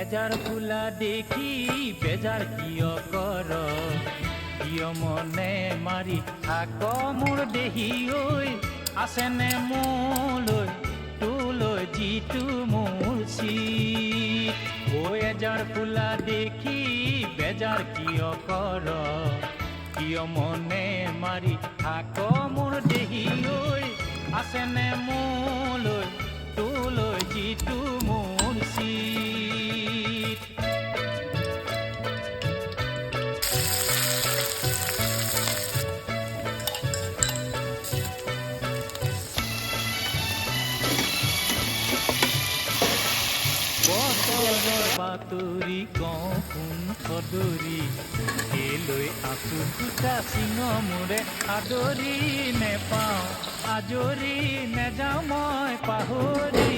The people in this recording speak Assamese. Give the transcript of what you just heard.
এজাৰ ফুলা দেখি বেজাৰ কিয় কৰ কিয় মনে মাৰি থাক মোৰ দেহি ঐ আছেনে মোলৈ তোলৈ যিটো মোৰ চিত ঐ এজাৰ ফুলা দেখি বেজাৰ কিয় কৰ কিয় মনে মাৰি থাক মোৰ দেহি ঐ আছেনে মোলৈ তোলৈ যিটো মোৰ চিত বতৰৰ বাতৰি কওঁ কোন সদৰি কেলৈ আঁচু ফুটা চিঙ মোৰে আদৰি নেপাওঁ আজৰি নেযাওঁ মই পাহৰি